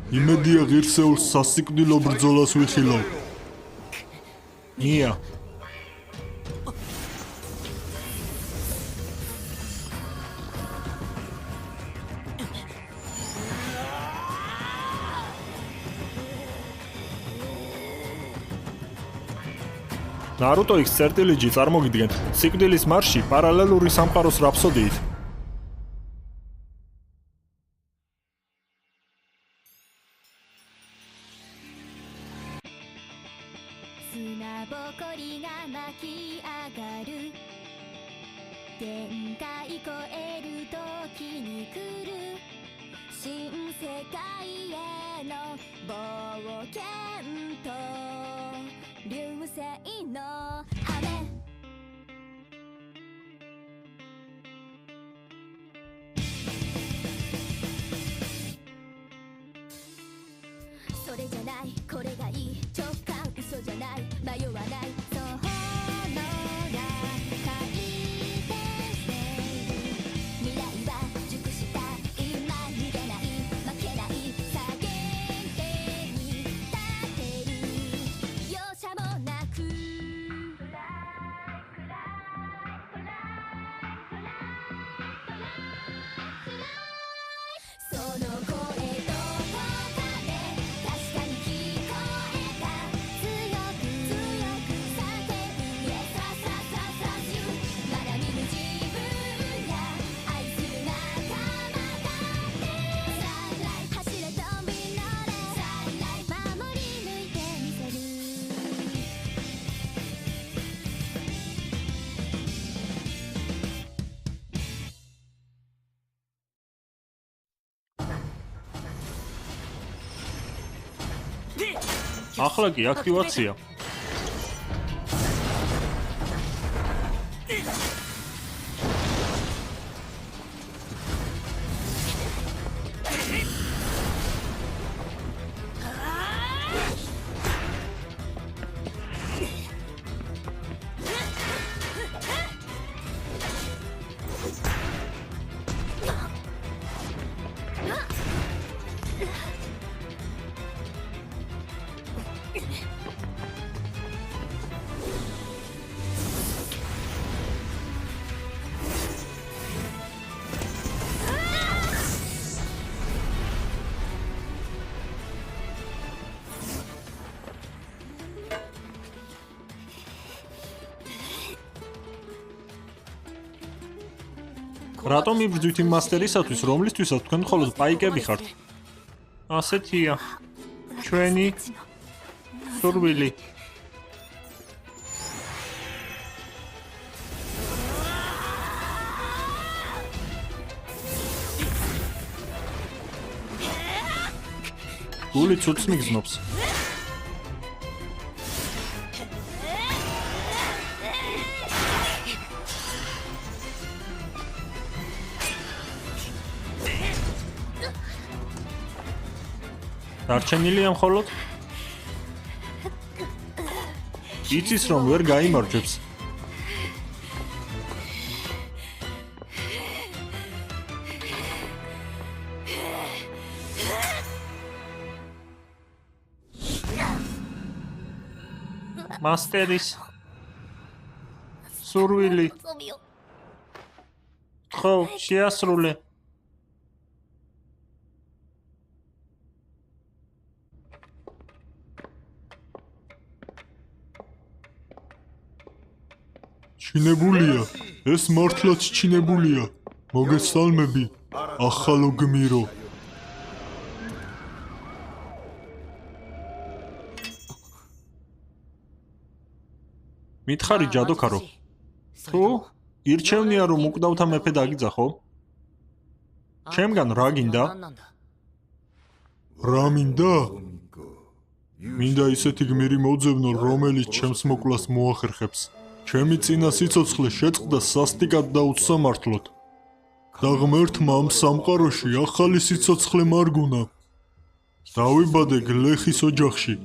იმედია ღირსეულს სასიკვდილო ბრძოლას ვიხილავ. ნია. ნარუტო X წერტილიჯი წარმოგიდგენთ სიკვდილის მარში პარალელური სამყაროს რაფსოდიით. ახლა კი აქტივაცია. რატომ იბრძვით იმ მასტერისათვის, რომლისთვისაც თქვენ მხოლოდ პაიკები ხართ? ასეთია. ჩვენი სურვილი. გული ცუდს მიგზნობს. დარჩენილია მხოლოდ იცის რომ ვერ გაიმარჯვებს. მასტერის სურვილი. ხო, შეასრულე. ჩინებულია, ეს მართლაც ჩინებულია. მოგესალმები, ახალო გმირო. მითხარი ჯადოქარო. თუ ირჩევნია რომ უკვდავთა მეფე დაგიძახო? ჩემგან რა გინდა? რა მინდა? მინდა ისეთი გმირი მოძებნო, რომელიც ჩემს მოკვლას მოახერხებს. ჩემი წინა სიცოცხლე შეწყდა სასტიკად და უსამართლოდ. და ღმერთმა ამ სამყაროში ახალი სიცოცხლე მარგუნა. დავიბადე გლეხის ოჯახში.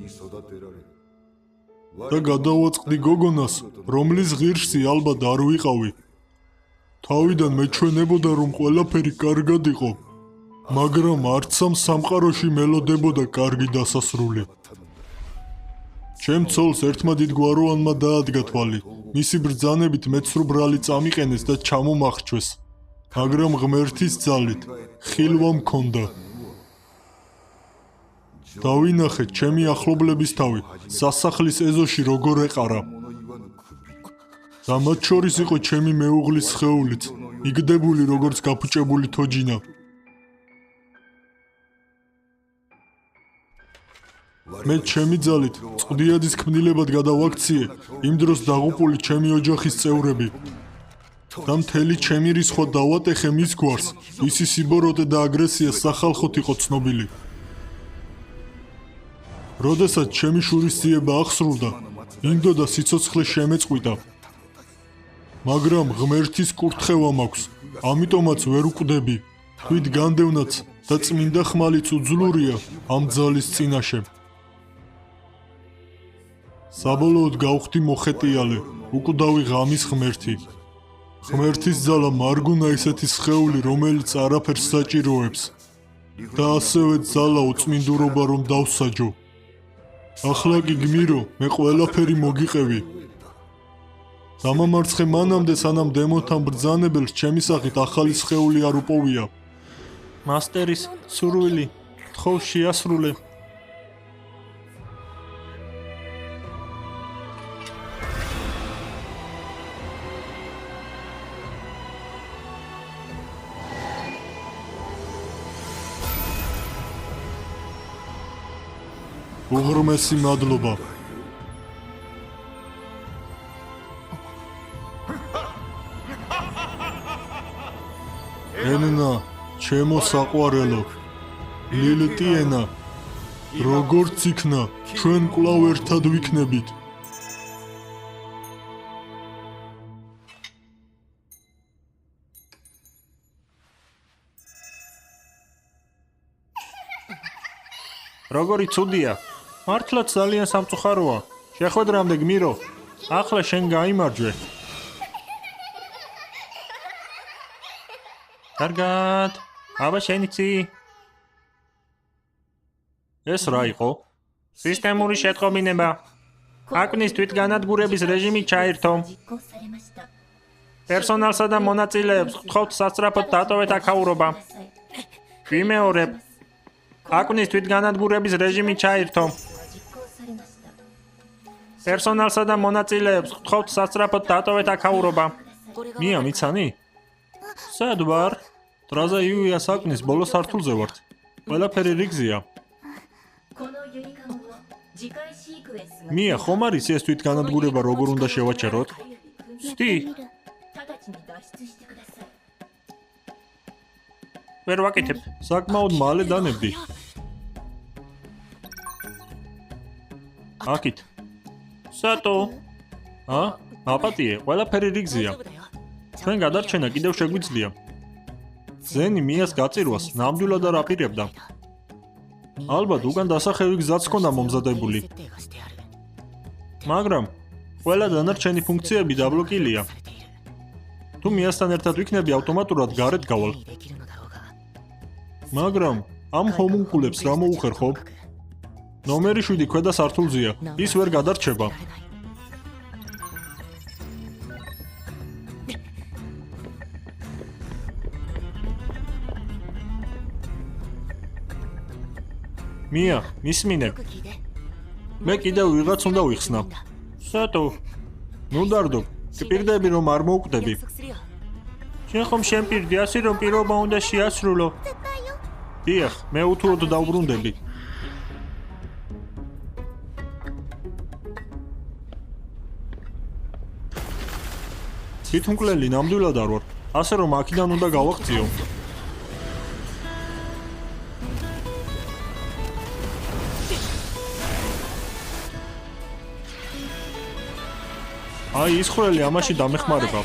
და გადავაწყდი გოგონას, რომლის ღირსი ალბათ არ ვიყავი. თავიდან მეჩვენებოდა რომ ყველაფერი კარგად იყო. მაგრამ არც ამ სამყაროში მელოდებოდა კარგი დასასრული. ჩემ ცოლს ერთმა დიდგვაროვანმა დაადგა თვალი. მისი ბრძანებით მეცრუ ბრალი წამიყენეს და ჩამომახჩვეს. მაგრამ ღმერთის ძალით ხილვა მქონდა. დავინახეთ ჩემი ახლობლების თავი სასახლის ეზოში როგორ ეყარა. და მათ შორის იყო ჩემი მეუღლის სხეულიც, მიგდებული როგორც გაფუჭებული თოჯინა. მე ჩემი ძალით წვდიადის ქმნილებად გადავაქციე იმ დროს დაღუპული ჩემი ოჯახის წევრები და მთელი ჩემი რისხვა დავატეხე მის გვარს, ვისი სიბოროტე და აგრესია სახალხოდ იყო ცნობილი. როდესაც ჩემი შურის ძიება აღსრულდა, ინდოდა სიცოცხლე შემეწყვიტა. მაგრამ ღმერთის კურთხევა მაქვს, ამიტომაც ვერ უკვდები. თვით განდევნაც და წმინდა ხმალიც უძლურია ამ ძალის წინაშე. საბოლოოდ გავხდი მოხეტიალე, უკვდავი ღამის ღმერთი. ღმერთის ძალა მარგუნა ისეთი სხეული, რომელიც არაფერს საჭიროებს. და ასევე ძალა უწმინდურობა რომ დავსაჯო. ახლა კი გმირო, მე ყველაფერი მოგიყევი. დამამარცხე მანამდე, სანამ დემონთან ბრძანებელს ჩემი სახით ახალი სხეული არ უპოვია. მასტერის სურვილი თხოვ შეასრულე. უღრმესი მადლობა. ენა, ჩემო საყვარელო, ლილიტი ენა, როგორც იქნა, ჩვენ კვლავ ერთად ვიქნებით. როგორი ცუდია. მართლაც ძალიან სამწუხაროა. შეხვედრამდე გმირო, ახლა შენ გაიმარჯვე. კარგად, აბა შენიცი. ეს რა იყო? სისტემური შეტყობინება. აკვნის თვითგანადგურების რეჟიმი ჩაერთო. პერსონალსა და მონაწილეებს გთხოვთ სასწრაფოდ დატოვეთ აქაურობა. ვიმეორებ. აკვნის თვითგანადგურების რეჟიმი ჩაერთო. პერსონალსა და მონაწილეებს გთხოვთ სასწრაფოდ დატოვეთ აქაურობა. მია მიცანი? სად ვარ? დრაზა იუიას აკვნის ბოლო სართულზე ვართ. ყველაფერი რიგზია. მია, ხომ არის ეს თვითგანადგურება როგორ უნდა შევაჩეროთ? სტი. ვერ ვაკეთებ. საკმაოდ მალე დანებდი. აკით. სატო. აპატიე, ყველაფერი რიგზია. ჩვენ გადარჩენა კიდევ შეგვიძლია. ზენი მიას გაწირვას ნამდვილად არ აპირებდა. ალბათ უკან დასახევი გზაც ჰქონდა მომზადებული. მაგრამ ყველა დანარჩენი ფუნქციები დაბლოკილია. თუ მიასთან ერთად ვიქნები, ავტომატურად გარეთ გავალ. მაგრამ ამ ჰომუნკულებს რა მოუხერხო? ნომერი 7 ქვედა სართულზეა. ის ვერ გადარჩება. მია, მისმინე. მე კიდევ ვიღაც უნდა ვიხსნა. სატო. ნუ დარდო. გპირდები რომ არ მოუკვდები. შენ ხომ შემპირდი, ასე რომ პირობა უნდა შეასრულო. დიახ, მე უთუოდ დავბრუნდები. თვითმკვლელი ნამდვილად არ ვარ, ასე რომ აქედან უნდა გავაღწიო. აი ის ხვრელი ამაში დამეხმარება.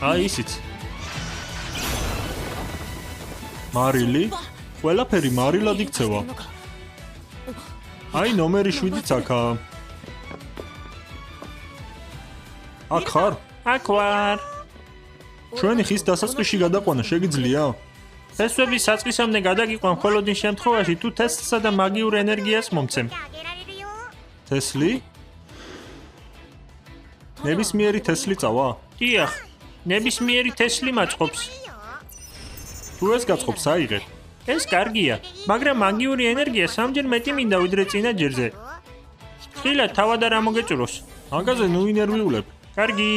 აი ისიც. მარილი? ყველაფერი მარილად იქცევა. აი ნომერი 7-იც აქაა. აქ ხარ? აქ ვარ. ჩვენი ხის დასაწყისში გადაყვანა შეგიძლია? თესვების საწყისამდე გადაგიყვან მხოლოდ იმ შემთხვევაში, თუ თესლსა და მაგიურ ენერგიას მომცემ. თესლი? ნებისმიერი თესლი წავა? დიახ, ნებისმიერი თესლი მაწყობს. თუ ეს გაწყობს აიღე. ეს კარგია, მაგრამ მაგიური ენერგია სამჯერ მეტი მინდა ვიდრე წინა ჯერზე. ხილად თავად არ ამოგეჭროს. მაგაზე ნუ ინერვიულებ. კარგი.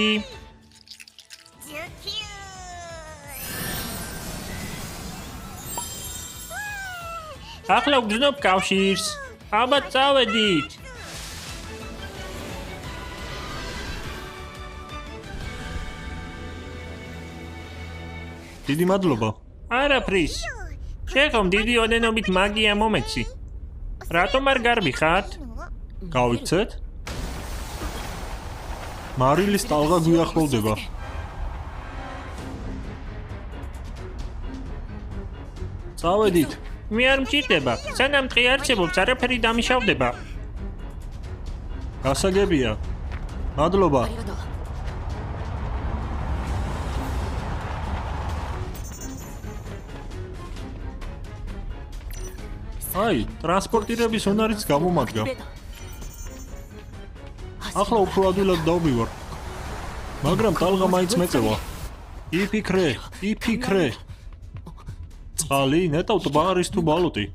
ახლა ვგრძნობ კავშირს. ალბათ წავედით. დიდი მადლობა. არაფრის. შეხომ დიდი ოდენობით მაგია მომეცი. რატომ არ გარბიხართ? გავიქცეთ? მარილის ტალღა გვიახლოვდება. წავედით. მე არ მჭირდება. სანამ ტყე არჩევობს, არაფერი დამიშავდება. გასაგებია. მადლობა. აი, ტრანსპორტირების უნარიც გამომადგა. ახლა უფრო ადვილად დავმივარ. მაგრამ ტალღა მაინც მეწევა. იფიქრე. წყალი, ნეტავ ტბა არის თუ ბალუტი.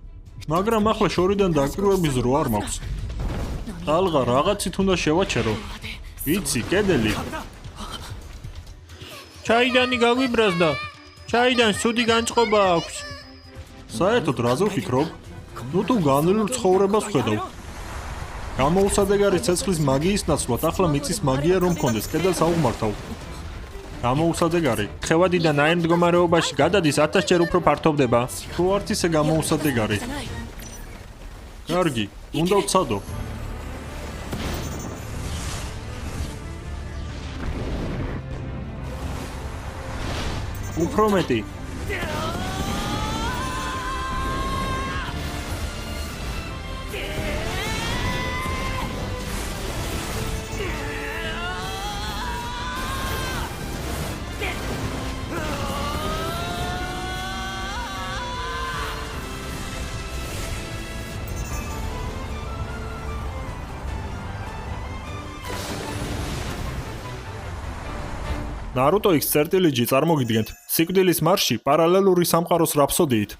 მაგრამ ახლა შორიდან დაკვირვების დრო არ მაქვს. ტალღა რაღაცით უნდა შევაჩერო. იცი, კედელი. ჩაიდანი გაგვიბრაზდა. ჩაიდან სუდი განწყობა აქვს. საერთოდ რაზე ვფიქრობ? ნუ თუ განვლილ ცხოვრებას ვხედავ. გამოუსადეგარი ცეცხლის მაგიის ნაცვლად ახლა მიწის მაგია რომ მქონდეს, კედელს აუღმართავ. გამოუსადეგარი, ხევადიდან აერ მდგომარეობაში გადადის 1000 ჯერ უფრო ფართოვდება. თუ არც ისე გამოუსადეგარი. კარგი, უნდა ვცადო. უფრო მეტი. ნარუტო X წერტილიჯი წარმოგიდგენთ სიკვდილის მარში პარალელური სამყაროს რაფსოდიით.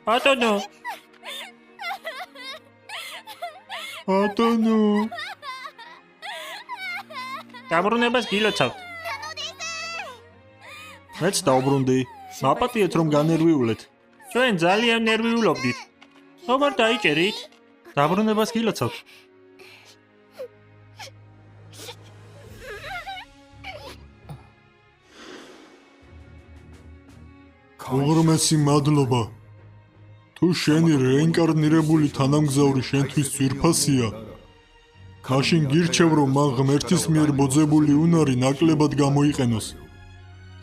ბატონო, დაბრუნებას გილოცავთ. მეც დავბრუნდი. მაპატიეთ რომ განერვიულეთ. ჩვენ ძალიან ნერვიულობდით. როგორ დაიჭერით? დაბრუნებას გილოცავთ. უღრმესი მადლობა. თუ შენი რეინკარნირებული თანამგზავრი შენთვის ძვირფასია, მაშინ გირჩევ რომ მან ღმერთის მიერ ბოძებული უნარი ნაკლებად გამოიყენოს.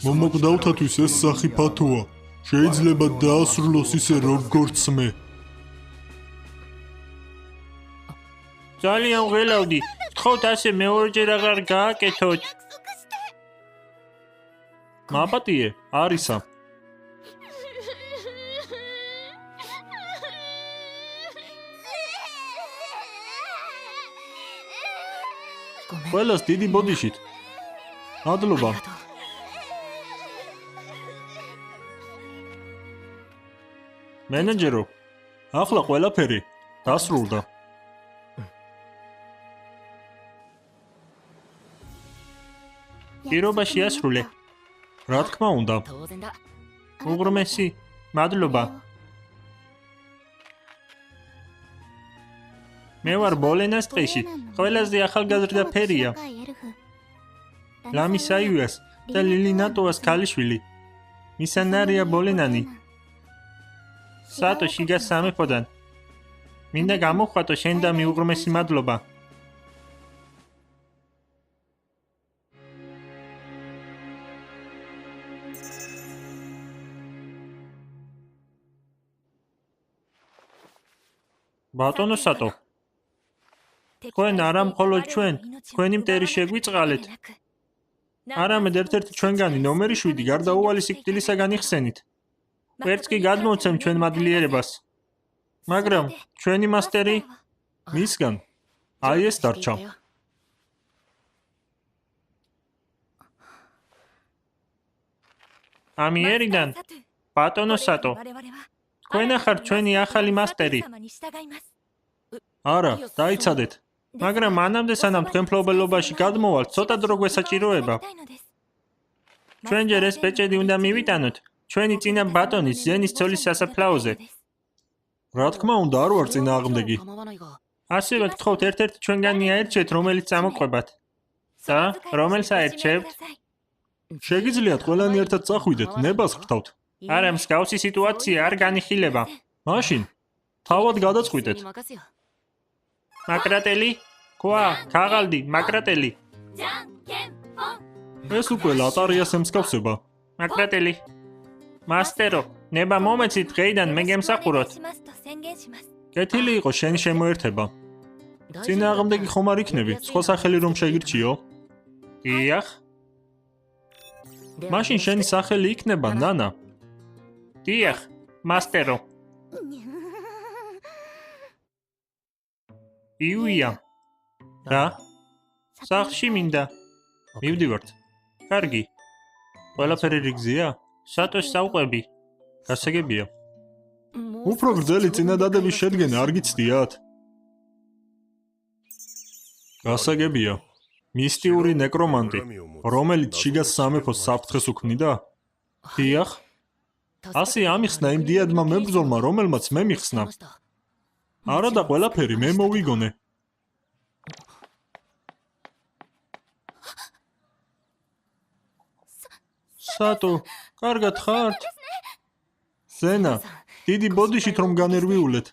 მომოკვდავთათვის ეს სახი ფათოა. შეიძლება დაასრულოს ისე როგორც მე. ძალიან ვღელავდი. გთხოვთ ასე მეორეჯერ აღარ გააკეთოთ. მაპატიე, არისა. ყველას დიდი ბოდიშით. მადლობა. მენეჯერო, ახლა ყველაფერი დასრულდა. პირობაში ასრულე. რა თქმა უნდა. უღრმესი, მადლობა. მე ვარ ბოლენას ტყეში. ყველაზე ახალგაზრდა ფერია. ლამი საიუას და ლილი ნატოვას ქალიშვილი. მისანარია ბოლენანი. სატო შიგა სამეფოდან. მინდა გამოხვატო შენ და მიუღრმესი მადლობა. ბატონო სატო. თქვენ არა მხოლოდ ჩვენ, თქვენი მტერი შეგვიწყალეთ. არამედ ერთ-ერთი ჩვენგანი ნომერი 7 გარდაუვალი სიკვდილისაგან იხსენით. ვერც კი გადმოვცემ ჩვენ მადლიერებას. მაგრამ ჩვენი მასტერი მისგან აი ეს დარჩა. ამიერიდან ბატონო სატო. თქვენ ახართ ჩვენი ახალი მასტერი. არა, დაიცადეთ. მაგრამ მანამდე სანამ თქვენ მფლობელობაში გადმოვალთ, ცოტა დრო გვესაჭიროება. ჩვენ ჯერ ეს ბეჭედი უნდა მივიტანოთ ჩვენი წინა ბატონის ზენის ცოლის სასაფლაოზე. რა თქმა უნდა, არ ვარ წინააღმდეგი. ასევე გთხოვთ ერთ-ერთი ჩვენგანი აერჩეთ, რომელიც წამოყვებათ. და რომელს აერჩევთ? შეგიძლიათ ყველანი ერთად წახვიდეთ, ნებას გხდავთ. არა, მსგავსი სიტუაცია არ განიხილება. მაშინ თავად გადაწყვიტეთ. მაკრატელი? ქვა, ქაღალდი, მაკრატელი. ეს უკვე ლატარიას ემსგავსება. მაკრატელი. მასტერო, ნება მომეცით დღეიდან მე გემსახუროთ. კეთილი იყო შენი შემოერთება. წინააღმდეგი ხომ არ იქნები, სხვა სახელი რომ შეგირჩიო? დიახ. მაშინ შენი სახელი იქნება ნანა. დიახ, მასტერო. იუია. რა? სახლში მინდა. მივდივართ. კარგი. ყველაფერი რიგზია? სატოს საუყვები. გასაგებია. უფრო გრძელი წინადადების შედგენა არ გიცდიათ? გასაგებია. მისტიური ნეკრომანტი, რომელიც შიგას სამეფოს საფრთხეს უქმნიდა? დიახ. ასე ამიხსნა იმ დიადმა მებრძოლმა, რომელმაც მე მიხსნა. არა და ყველაფერი მე მოვიგონე. სატო, კარგად ხართ? ზენა, დიდი ბოდიშით რომ განერვიულეთ.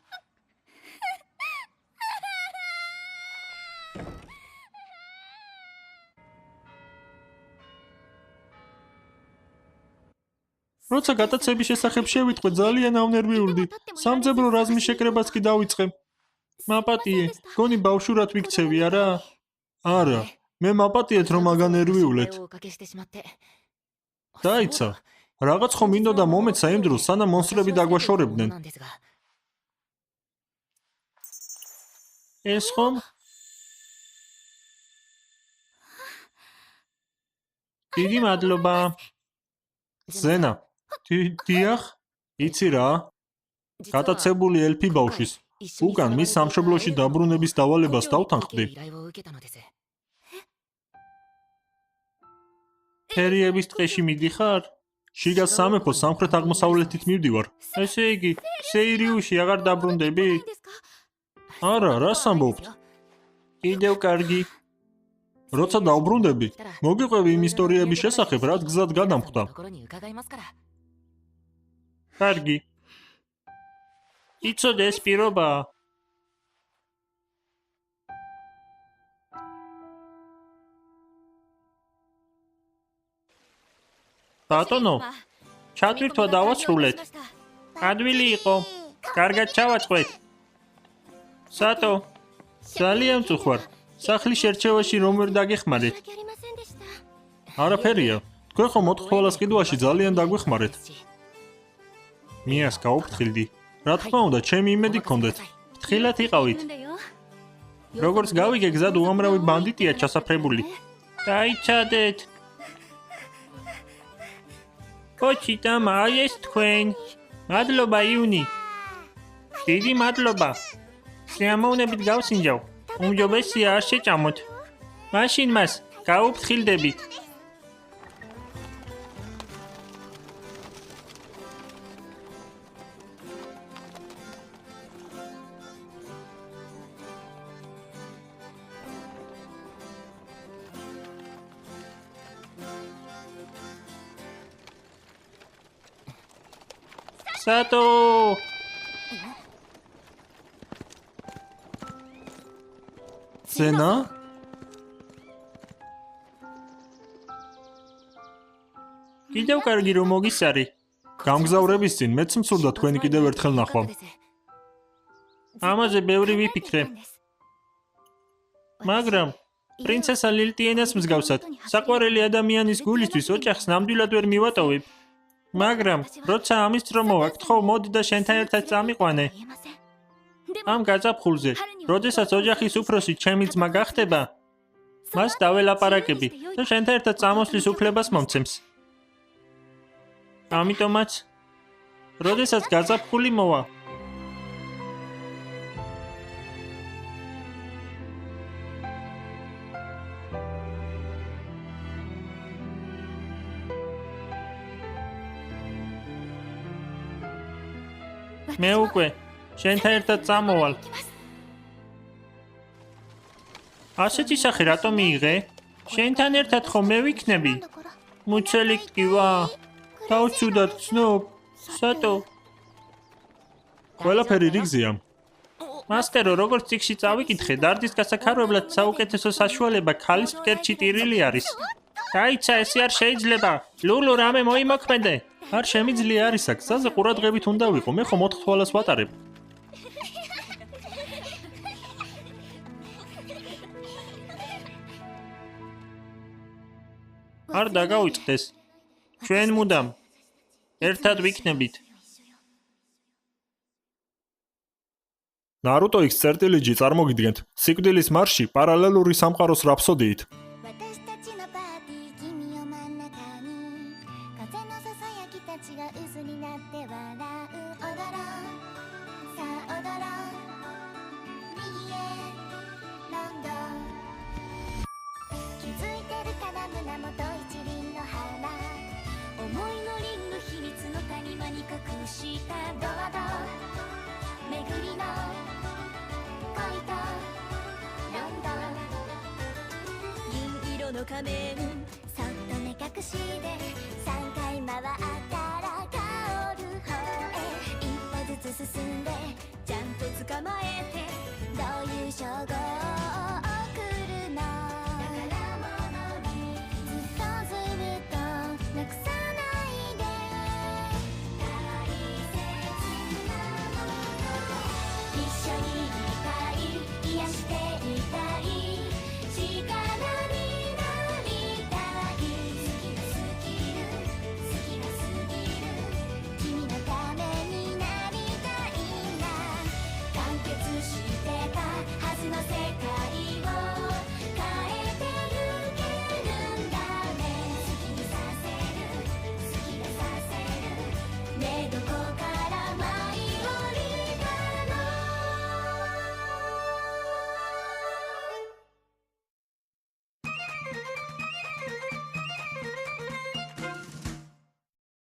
როცა გატაცების შესახებ შევიტყვე, ძალიან ავნერვიულდი. სამძებრო რაზმის შეკრებას კი დავიწყე. მაპატიე, გონი ბავშვურად ვიქცევი, არა? არა, მე მაპატიეთ რომ აგანერვიულეთ. დაიცა, რაღაც ხომ მინდოდა მომეცა იმ დროს, სანამ მონსტრები დაგვაშორებდნენ. ეს ხომ? დიდი მადლობა. ზენა, დიახ, იცი რა? გატაცებული ელფი ბავშვის. უკან მის სამშობლოში დაბრუნების დავალებას დავთანხმდი. ფერიების ტყეში მიდიხარ? შიგა სამეფოს სამხრეთ-აღმოსავლეთით მივდივარ. ესე იგი, სეირიუში აღარ დაბრუნდები? არა, რას ამბობთ? კიდევ კარგი. როცა დავბრუნდები, მოგიყვევი იმ ისტორიების შესახებ, რაც გზად გადამხვდა. კარგი. იცოდე ეს პირობაა. ბატონო, ჩატვირთვა დავასრულეთ. ადვილი იყო. კარგად ჩავაწყვეთ. სატო, ძალიან წუხვარ. სახლის შერჩევაში რომ ვერ დაგეხმარეთ. არაფერია. თქვენ ხომ 4 თვალას ყიდვაში ძალიან დაგვეხმარეთ. მიას გაუფრთხილდი. რა თქმა უნდა, ჩემი იმედი გქონდეთ. ფრთხილად იყავით. როგორც გავიგე, გზად უამრავი ბანდიტია ჩასაფრებული. დაიცადეთ. კოჩი დამა, აი ეს თქვენ. მადლობა იუნი. დიდი მადლობა. სიამოვნებით გავსინჯავ. უმჯობესია არ შეჭამოთ. მაშინ მას გაუფრთხილდებით. სატო ზენა? კიდევ კარგი რომ მოგისარი. გამგზავრების წინ მეც მსურდა თქვენი კიდევ ერთხელ ნახვა. ამაზე ბევრი ვიფიქრე. მაგრამ პრინცესა ლილტიენას მსგავსად, საყვარელი ადამიანის გულისთვის ოჯახს ნამდვილად ვერ მივატოვებ. მაგრამ როცა ამის დრო მოვა, გთხოვ მოდი და შენთან ერთად წამიყვანე. ამ გაზაფხულზე, როდესაც ოჯახის უფროსი ჩემი ძმა გახდება, მას დაველაპარაკები და შენთან ერთად წამოსვლის უფლებას მომცემს. ამიტომაც, როდესაც გაზაფხული მოვა, მე უკვე შენთან ერთად წამოვალ. ასეთი სახე რატომ მიიღე? შენთან ერთად ხომ მე ვიქნები? მუცელი კივა. თავშუდად ცნობ. სატო. ყველაფერი რიგზეა. მასტერო, როგორც წიგში წავიკითხე, დარდის გასაქარვებლად საუკეთესო საშუალება ქალის მკერდში ტირილი არის. გაიცა, ესე არ შეიძლება. ლულუ, რამე მოიმოქმედე. არ შემიძლია არისა, გზაზე ყურადღებით უნდა ვიყო, მე ხომ 4 თვალას ვატარებ. არ დაგავიწყდეს. ჩვენ მუდამ ერთად ვიქნებით. ნარუტო X წერტილიჯი წარმოგიდგენთ. სიკვდილის მარში პარალელური სამყაროს რაფსოდიით.